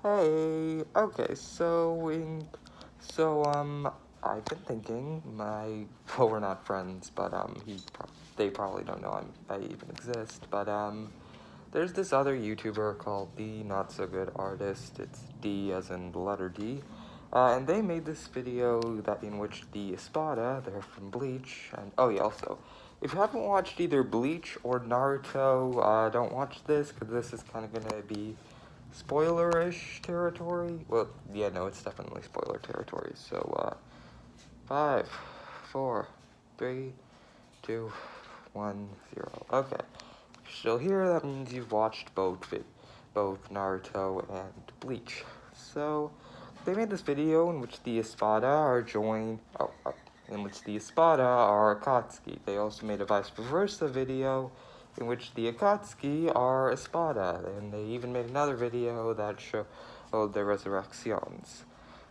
Hey, okay, I've been thinking, well, we're not friends, but, they probably don't know I even exist, but, there's this other YouTuber called The Not So Good Artist, it's D as in the letter D, and they made this video in which the Espada, they're from Bleach, and, oh yeah, also, if you haven't watched either Bleach or Naruto, don't watch this, because this is kind of gonna be spoiler-ish territory. Well, yeah, no, it's definitely spoiler territory. So, 5, 4, 3, 2, 1, 0. Okay. So here, that means you've watched both Naruto and Bleach. So, they made this video in which the Espada are Akatsuki. They also made a vice versa video in which the Akatsuki are Espada, and they even made another video that showed their resurrections.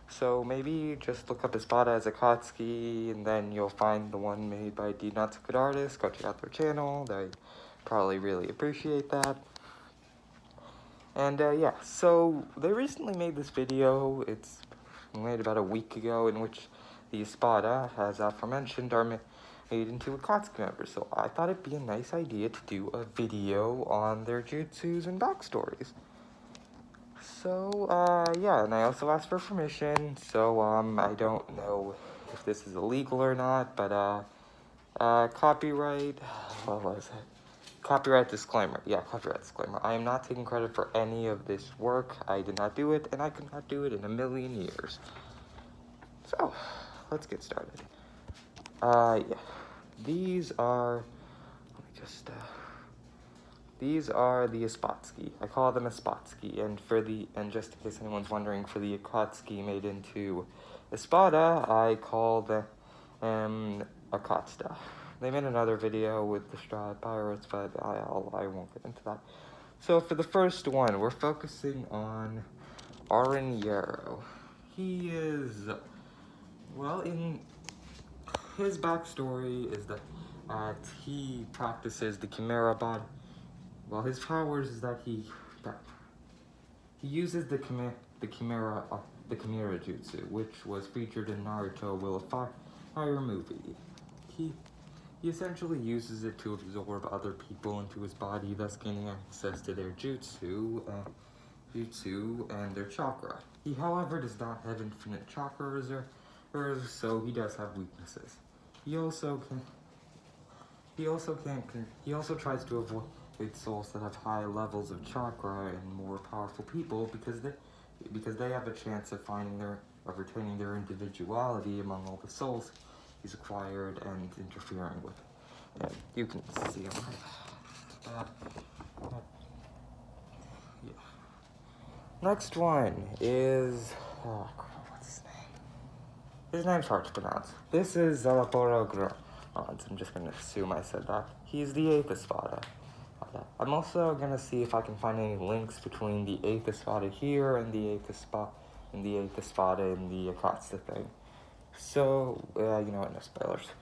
So maybe just look up Espada as Akatsuki, and then you'll find the one made by the Not So Good Artist. Go check out their channel. They probably really appreciate that. And yeah, so they recently made this video. It's made about a week ago, in which the Espada, as aforementioned, are made into Akatsuki members. So I thought it'd be a nice idea to do a video on their jutsus and backstories. So, yeah, and I also asked for permission, so, I don't know if this is illegal or not, but, copyright, what was it? Copyright disclaimer. Yeah, copyright disclaimer. I am not taking credit for any of this work. I did not do it, and I could not do it in a million years. So, let's get started. Yeah. These are the Espatsuki. I call them Espatsuki, and just in case anyone's wondering, for the Akatsuki made into Espada, I call them Akatsuta. They made another video with the Stride Pirates, but I won't get into that. So for the first one, we're focusing on Nero. He is, well, in his backstory is that he practices the Chimera body. Well, his powers is that he uses the Chimera Jutsu, which was featured in Naruto Will of Fire movie. He essentially uses it to absorb other people into his body, thus gaining access to their jutsu and their chakra. He, however, does not have infinite chakra reserves, so he does have weaknesses. He also tries to avoid souls that have high levels of chakra and more powerful people because they have a chance of retaining their individuality among all the souls he's acquired and interfering with. And you can see him. Yeah. Next one is what's his name? His name's hard to pronounce. This is Zalaporo Grons. I'm just gonna assume I said that. He's the 8th Espada. I'm also gonna see if I can find any links between the 8th Espada here and the 8th Espada in the Akatsuki thing. So, you know what, no spoilers.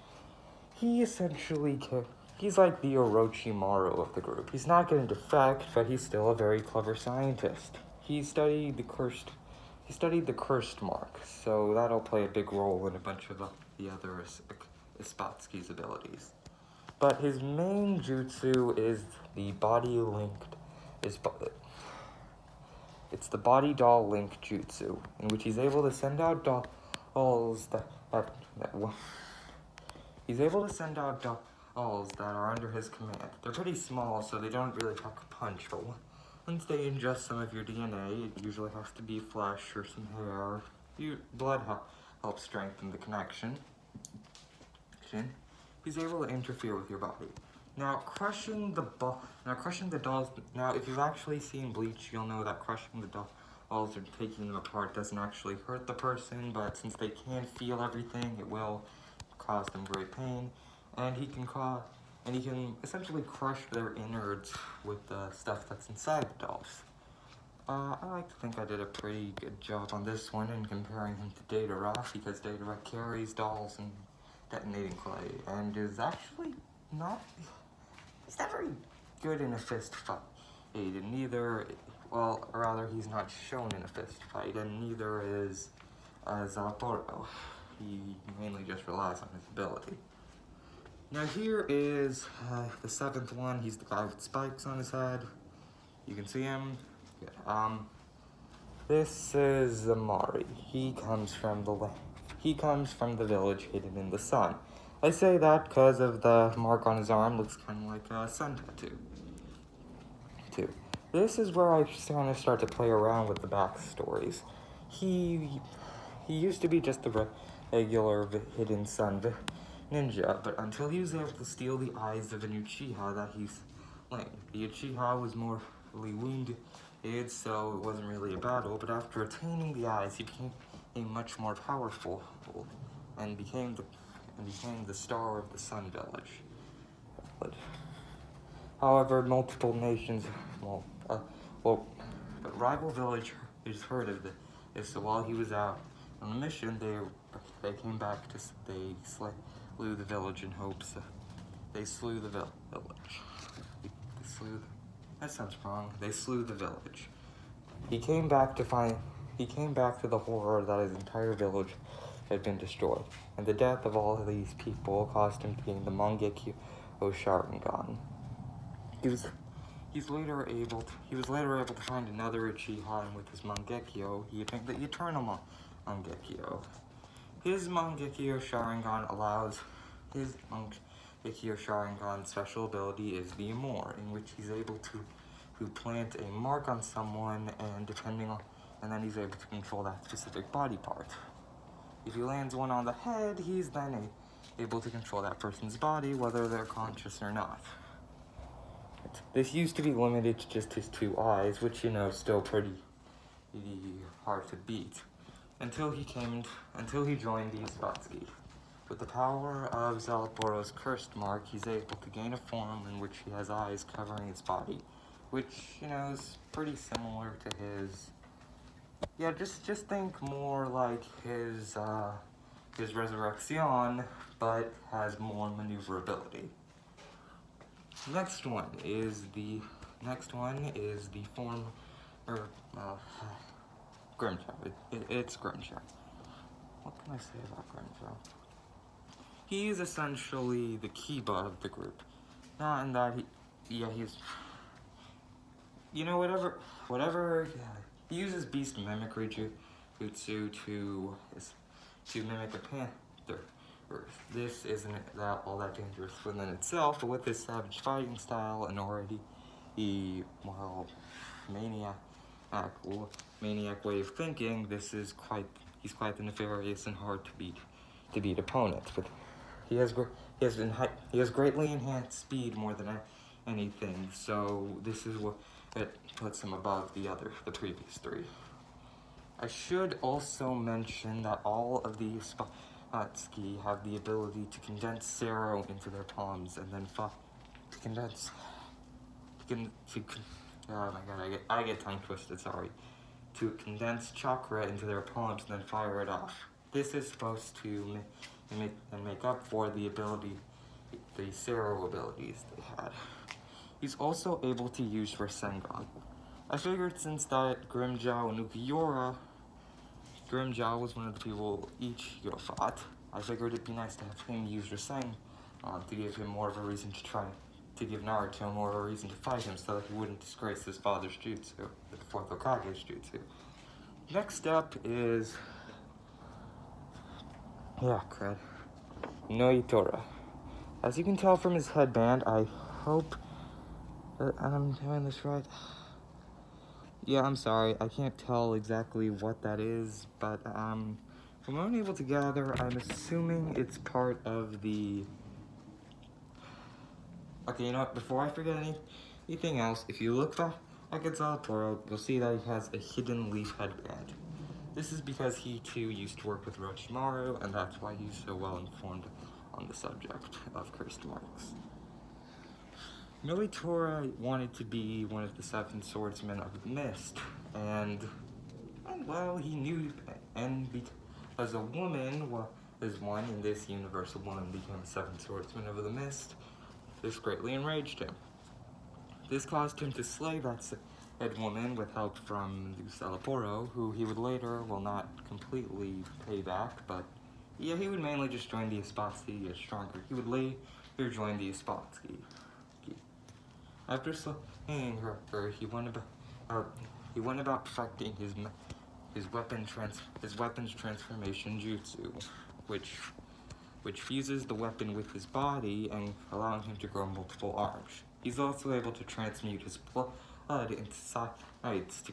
He's like the Orochimaru of the group. He's not gonna defect, but he's still a very clever scientist. He studied the cursed mark, so that'll play a big role in a bunch of the other Espatsuki's abilities. But his main jutsu is the it's the body doll link jutsu, in which he's able to send out dolls he's able to send out dolls that are under his command. They're pretty small, so they don't really pack a punch, but once they ingest some of your DNA, it usually has to be flesh or some hair. Blood helps strengthen the connection. He's able to interfere with your body. Now, crushing the dolls. Now, if you've actually seen Bleach, you'll know that crushing the dolls or taking them apart doesn't actually hurt the person, but since they can't feel everything, it will cause them great pain, and he can essentially crush their innards with the stuff that's inside the dolls. I like to think I did a pretty good job on this one in comparing him to Datara, because Datara carries dolls and detonating clay, and is actually he's not very good in a fist fight, and neither, well, or rather, he's not shown in a fist fight, and neither is Zalporo. He mainly just relies on his ability. Now here is the 7th one. He's the guy with spikes on his head. You can see him. Yeah. This is Zamari. He comes from the village hidden in the sun. I say that because of the mark on his arm. Looks kind of like a sun tattoo. This is where I kind of start to play around with the backstories. He used to be just a regular hidden sun ninja, but until he was able to steal the eyes of an Uchiha that he's slain. The Uchiha was mortally wounded, so it wasn't really a battle, but after attaining the eyes, he became much more powerful and became the star of the Sun Village. However, multiple nations, but rival villagers heard of this, so while he was out on a mission, they came back they slew the village in hopes they slew the village. That sounds wrong. They slew the village. He came back to the horror that his entire village had been destroyed, and the death of all of these people caused him to gain the Mangekyo Sharingan. He was later able to find another Uchiha, and with his Mangekyo, he attained the Eternal Mangekyo. His Mangekyo Sharingan special ability is the Amor, in which he's able to plant a mark on someone, and then he's able to control that specific body part. If he lands one on the head, he's then able to control that person's body, whether they're conscious or not. This used to be limited to just his 2 eyes, which, is still pretty hard to beat, until he joined the Espatsuki. With the power of Zalporo's cursed mark, he's able to gain a form in which he has eyes covering his body, which, is pretty similar to his... Yeah, just think more like his Resurrection, but has more maneuverability. Next one is the form, Grimjaw. It's Grimjaw. What can I say about Grimjaw? He is essentially the Kiba of the group. Not in that he's... whatever, he uses beast mimicry jutsu to mimic a panther. This isn't all that dangerous within itself, but with his savage fighting style and already maniac way of thinking, he's quite the nefarious and hard to beat opponent. But he has greatly enhanced speed more than anything, so this is what puts him above the previous 3. I should also mention that all of the Espatsuki have the ability to condense Nero into their palms and then oh my god, I get tongue twisted, sorry. To condense chakra into their palms and then fire it off. This is supposed to make up for the Nero abilities they had. He's also able to use Rasengan. I figured since that Grimjaw and Ukiura, Grimjaw was one of the people Ichigo fought, I figured it'd be nice to have him use Rasengan to give him more of a reason to give Naruto more of a reason to fight him so that he wouldn't disgrace his father's jutsu, the 4th Hokage's jutsu. Next up is... Noitora. As you can tell from his headband, I hope that I'm doing this right. Yeah, I'm sorry, I can't tell exactly what that is, but from what I'm able to gather, I'm assuming it's part of the... Okay, you know what, before I forget anything else, if you look back at Zalporo, you'll see that he has a hidden leaf headband. This is because he too used to work with Orochimaru, and that's why he's so well informed on the subject of cursed marks. Noitora wanted to be one of the 7 swordsmen of the mist, and well, he knew, and because a woman was one in this universe, a woman became a 7 swordsman of the mist, this greatly enraged him. This caused him to slay that head woman with help from Salaporo, who he would later, well, not completely pay back, but yeah, he would mainly just join the Espatsuki as stronger. He would later join the Espatsuki. After slaying her, he went about perfecting his weapons transformation jutsu, which fuses the weapon with his body and allowing him to grow multiple arms. He's also able to transmute his blood into sights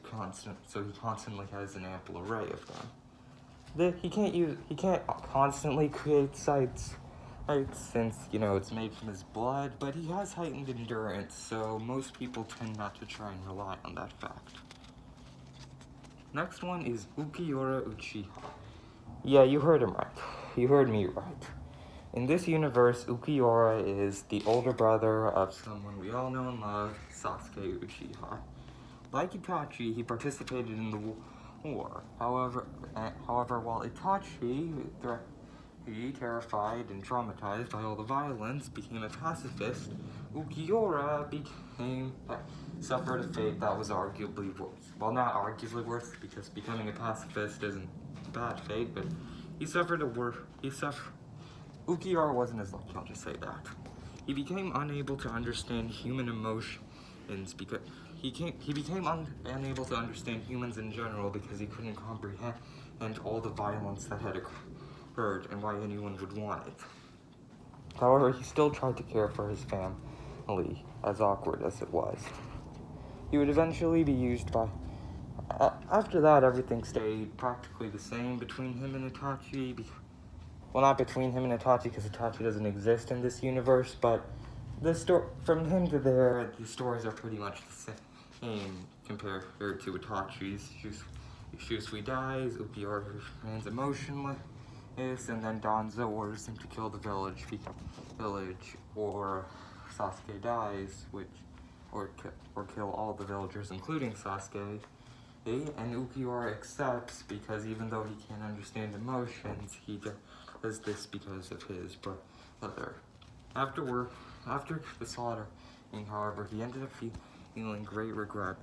so he constantly has an ample array of them. He can't constantly create sights since, it's made from his blood, but he has heightened endurance, so most people tend not to try and rely on that fact. Next one is Ukiura Uchiha. Yeah, you heard him right. You heard me right. In this universe, Ukiura is the older brother of someone we all know and love, Sasuke Uchiha. Like Itachi, he participated in the war. However, while Itachi, terrified and traumatized by all the violence, became a pacifist, Ukiura suffered a fate that was arguably worse. Well, not arguably worse, because becoming a pacifist isn't a bad fate, but Ukiura wasn't as lucky, I'll just say that. He became unable to understand human emotions because he became unable to understand humans in general because he couldn't comprehend all the violence that had occurred and why anyone would want it. However, he still tried to care for his family, as awkward as it was. He would eventually be used by... after that, everything stayed practically the same between him and Itachi. Well, not between him and Itachi, because Itachi doesn't exist in this universe, but from him to there, the stories are pretty much the same compared to Itachi's. Shusui dies, Ukiura remains emotionless, and then Danzo orders him to kill the village, or Sasuke dies, or kill all the villagers, including Sasuke. And Ukiura accepts because even though he can't understand emotions, he does this because of his brother. After the slaughtering, however, he ended up feeling great regret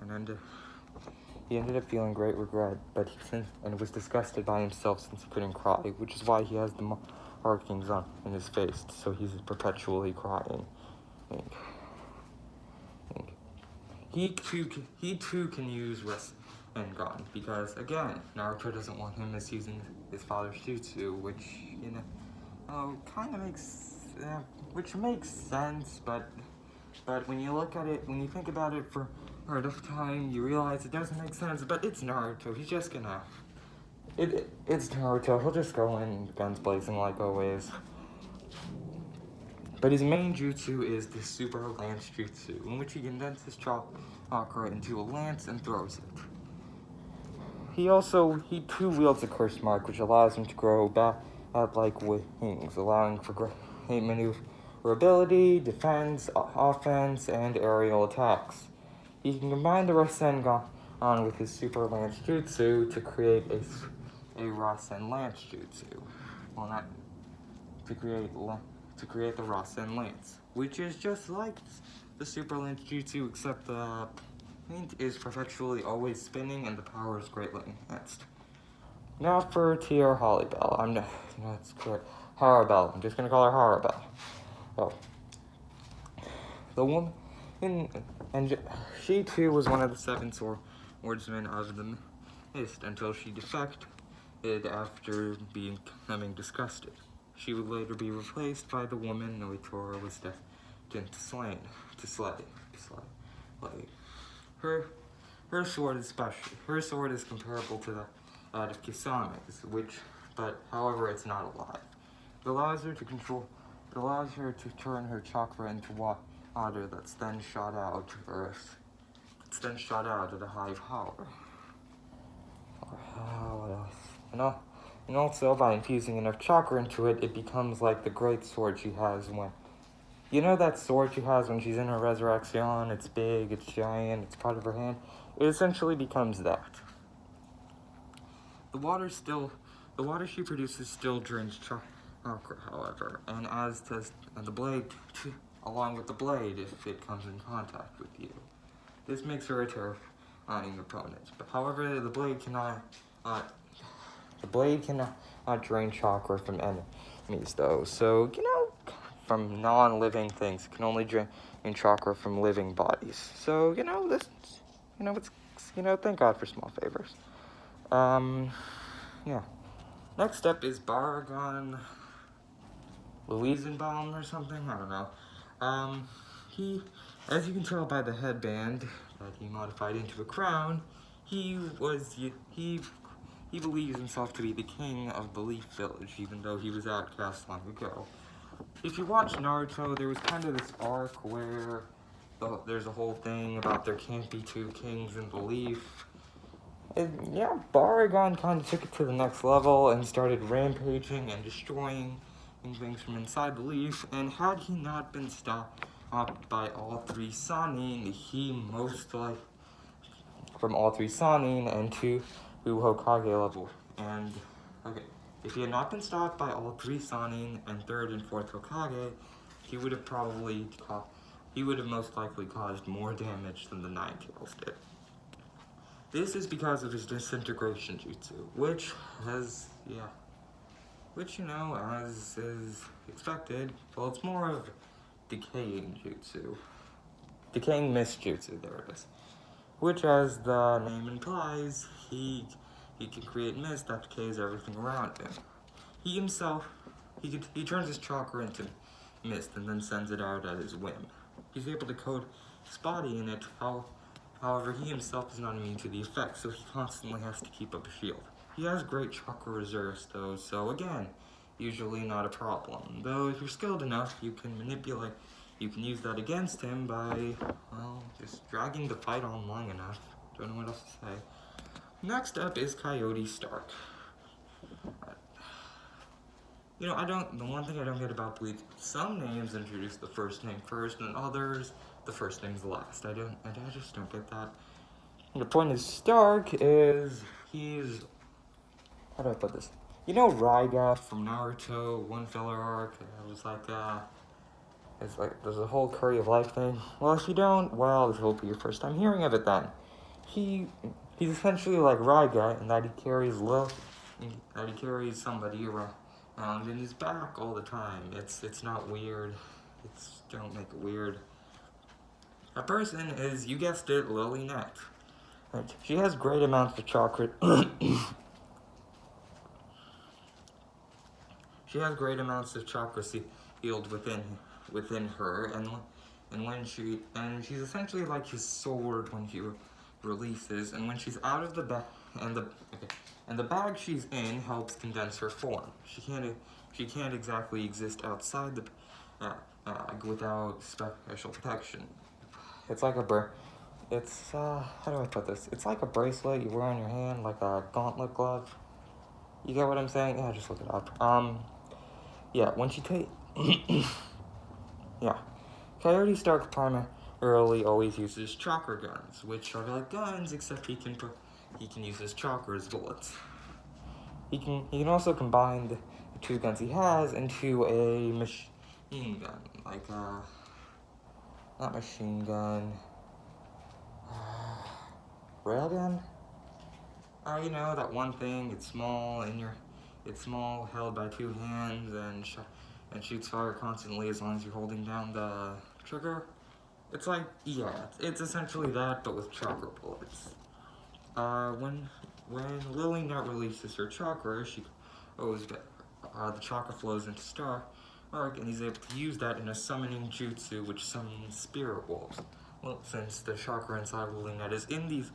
but and was disgusted by himself since he couldn't cry, which is why he has the markings in his face, so he's perpetually crying. He too can use Rasengan, because again, Naruto doesn't want him misusing his father's jutsu, which, kind of makes sense, but when you think about it for enough time, you realize it doesn't make sense, but it's Naruto, he's just gonna... It's Naruto, he'll just go in guns blazing like always. But his main jutsu is the Super Lance Jutsu, in which he condenses chakra into a lance and throws it. He too wields a curse mark, which allows him to grow bat-like wings, allowing for great maneuverability, defense, offense, and aerial attacks. He can combine the Rasengan with his Super Lance Jutsu to create a Rasen Lance Jutsu. Well, not to create the Rasen Lance, which is just like the Super Lance Jutsu, except the paint is perpetually always spinning and the power is greatly enhanced. Now for Tier Hollybell. It's correct. Harabell. I'm just gonna call her Harabell. Oh. The woman, and she too was one of the 7 swordsmen of the Mist until she defected after becoming disgusted. She would later be replaced by the woman Noitora was destined to slay. Her sword is comparable to that of Kisame's, but however it's not alive. It allows her to turn her chakra into water that's then shot out to Earth. It's then shot out at a high power. What else? And also, by infusing enough chakra into it, it becomes like the great sword she has when... You know that sword she has when she's in her resurrection? It's big, it's giant, it's part of her hand. It essentially becomes that. The water she produces still drains chakra, however, and as does the blade, along with the blade, if it comes in contact with you. This makes her a your opponent. But however, the blade cannot drain chakra from enemies, though. So, from non-living things, it can only drain chakra from living bodies. So, thank God for small favors. Yeah. Next up is Baragon Louisenbaum or something, I don't know. He, as you can tell by the headband that he modified into a crown, he believes himself to be the king of Belief Village, even though he was outcast long ago. If you watch Naruto, there was kind of this arc where there's a whole thing about there can't be two kings in Belief. And yeah, Baragon kind of took it to the next level and started rampaging and destroying things from inside Belief, and had he not been stopped by all three Sannin, he most likely from all three Sannin and two Hokage level. And okay, if he had not been stopped by all three Sannin and third and fourth Hokage, he would have most likely caused more damage than the Nine Tails did. This is because of his disintegration jutsu, which as is expected, well, it's more of decaying jutsu. Decaying mist jutsu, there it is. Which, as the name implies, he can create mist that decays everything around him. He himself, he turns his chakra into mist and then sends it out at his whim. He's able to coat his body in it, however, he himself is not immune to the effects, so he constantly has to keep up a shield. He has great chakra reserves, though, so again, usually not a problem. Though, if you're skilled enough, you can use that against him by, well, just dragging the fight on long enough. Don't know what else to say. Next up is Coyote Stark. The one thing I don't get about Bleach, some names introduce the first name first, and others, the first name's last. I just don't get that. The point is, Stark is, how do I put this? Raiga from Naruto, one filler arc, it was there's a whole Curry of Life thing. Well, if you don't, well, this will be your first time hearing of it then. He's essentially like Raiga in that he carries somebody around in his back all the time. It's not weird. Don't make it weird. That person is, you guessed it, Lily Net. She has great amounts of chakra. She has great amounts of chakra sealed within her, and she's essentially like his sword when she releases, and when she's out of the bag, and the bag she's in helps condense her form. She can't exactly exist outside the bag without special protection. It's like how do I put this? It's like a bracelet you wear on your hand, like a gauntlet glove. You get what I'm saying? Yeah, just look it up. Yeah, when she yeah. Coyote Stark primarily always uses chakra guns, which are like guns, except he can use his chakra as bullets. He can also combine the two guns he has into a machine gun, like not machine gun, railgun. That one thing. It's small, held by two hands, and shoots fire constantly as long as you're holding down the trigger. It's it's essentially that, but with chakra bullets. When Lily Nut releases her chakra, the chakra flows into Stark, and he's able to use that in a summoning jutsu, which summons spirit wolves. Well, since the chakra inside Lily Nut is in these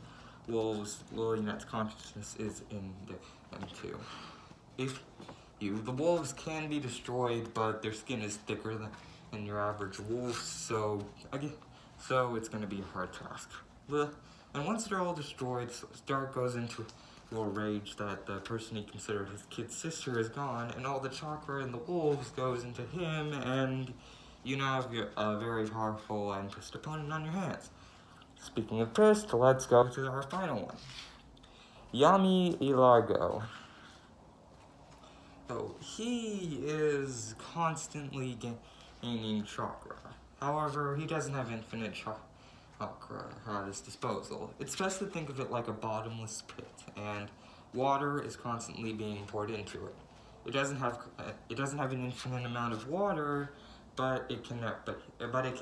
wolves, Lily Nut's consciousness is in them too. The wolves can be destroyed, but their skin is thicker than your average wolf, so it's going to be a hard task. And once they're all destroyed, Stark goes into a rage that the person he considered his kid sister is gone, and all the chakra in the wolves goes into him, and you now have a very powerful and pissed opponent on your hands. Speaking of pissed, let's go to our final one. Yami Ilargo. So, he is constantly gaining chakra. However, he doesn't have infinite chakra at his disposal. It's best to think of it like a bottomless pit, and water is constantly being poured into it. It doesn't have an infinite amount of water, but it can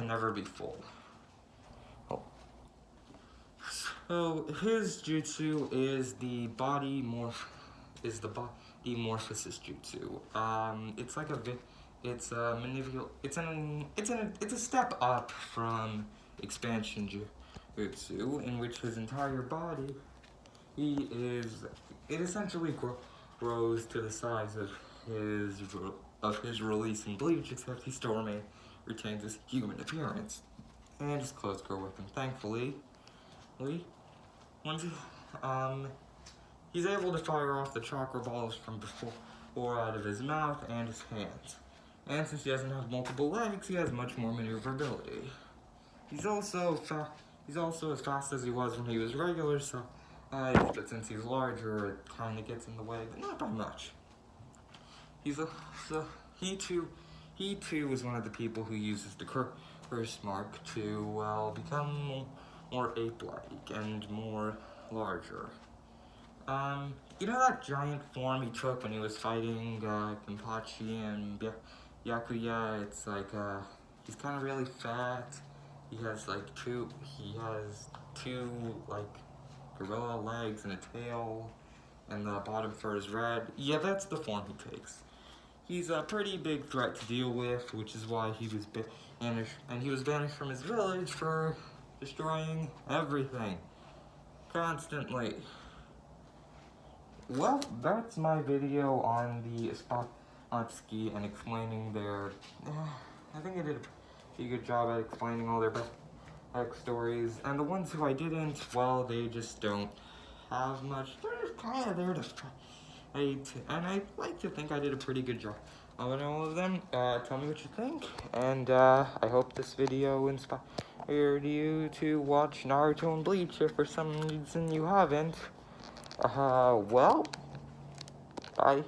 never be full. Oh. So his jutsu is the body morphosis jutsu. It's a step up from expansion jutsu, in which his entire body, it essentially grows to the size of his release in Bleach, except he still retains his human appearance, and his clothes grow with him. Thankfully, once he's able to fire off the chakra balls from before out of his mouth and his hands. And since he doesn't have multiple legs, he has much more maneuverability. He's also as fast as he was when he was regular size, but since he's larger, it kind of gets in the way, but not by much. He too is one of the people who uses the curse mark to become more ape-like and more larger. You know that giant form he took when he was fighting Kenpachi and Yakuya? It's like he's kind of really fat. He has two like gorilla legs and a tail, and the bottom fur is red. Yeah, that's the form he takes. He's a pretty big threat to deal with, which is why he was banished, and he was banished from his village for destroying everything constantly. Well, that's my video on the Espatsuki and explaining their... I think I did a pretty good job at explaining all their backstories, and the ones who I didn't, well, they just don't have much. They're just kind of there to fight, and I like to think I did a pretty good job on all of them. Tell me what you think, and I hope this video inspired you to watch Naruto and Bleach if for some reason you haven't. Well, bye.